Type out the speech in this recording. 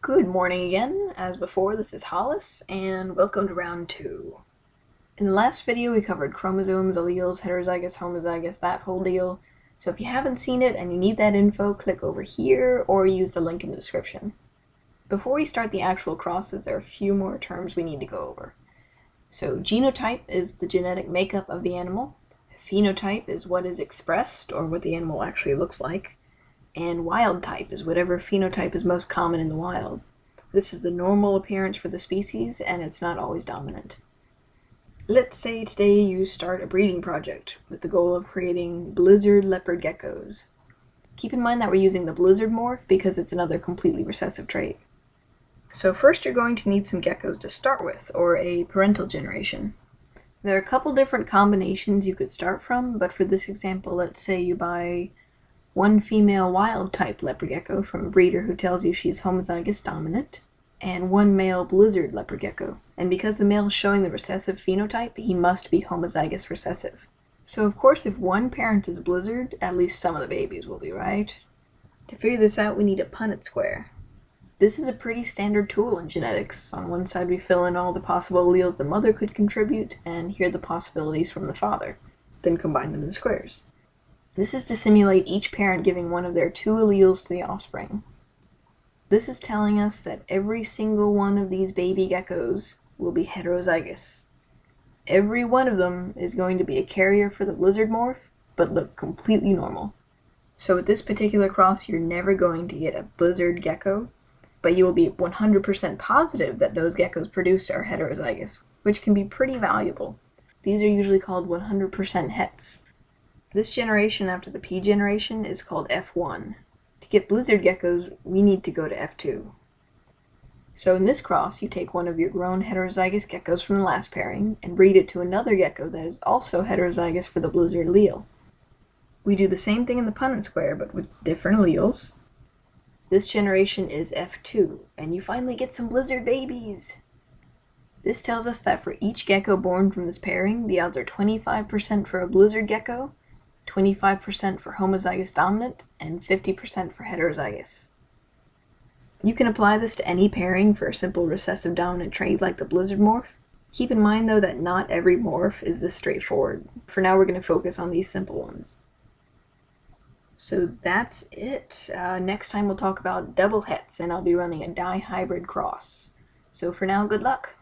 Good morning again. As before, this is Hollis, and welcome to round 2. In the last video, we covered chromosomes, alleles, heterozygous, homozygous, that whole deal. So if you haven't seen it and you need that info, click over here or use the link in the description. Before we start the actual crosses, there are a few more terms we need to go over. So genotype is the genetic makeup of the animal. Phenotype is what is expressed, or what the animal actually looks like. And wild type is whatever phenotype is most common in the wild. This is the normal appearance for the species, and it's not always dominant. Let's say today you start a breeding project with the goal of creating blizzard leopard geckos. Keep in mind that we're using the blizzard morph because it's another completely recessive trait. So first you're going to need some geckos to start with, or a parental generation. There are a couple different combinations you could start from, but for this example, let's say you buy one female wild-type leopard gecko from a breeder who tells you she's homozygous dominant, and one male blizzard leopard gecko. And because the male is showing the recessive phenotype, he must be homozygous recessive. So of course, if one parent is blizzard, at least some of the babies will be, right? To figure this out, we need a Punnett Square. This is a pretty standard tool in genetics. On one side we fill in all the possible alleles the mother could contribute, and here are the possibilities from the father. Then combine them in the squares. This is to simulate each parent giving one of their 2 alleles to the offspring. This is telling us that every single one of these baby geckos will be heterozygous. Every one of them is going to be a carrier for the blizzard morph, but look completely normal. So with this particular cross, you're never going to get a blizzard gecko, but you will be 100% positive that those geckos produced are heterozygous, which can be pretty valuable. These are usually called 100% hets. This generation after the P generation is called F1. To get blizzard geckos, we need to go to F2. So in this cross, you take one of your grown heterozygous geckos from the last pairing and breed it to another gecko that is also heterozygous for the blizzard allele. We do the same thing in the Punnett Square, but with different alleles. This generation is F2, and you finally get some blizzard babies! This tells us that for each gecko born from this pairing, the odds are 25% for a blizzard gecko, 25% for homozygous dominant, and 50% for heterozygous. You can apply this to any pairing for a simple recessive dominant trait like the blizzard morph. Keep in mind though that not every morph is this straightforward. For now we're going to focus on these simple ones. So that's it. Next time we'll talk about double hets, and I'll be running a dihybrid cross. So for now, good luck!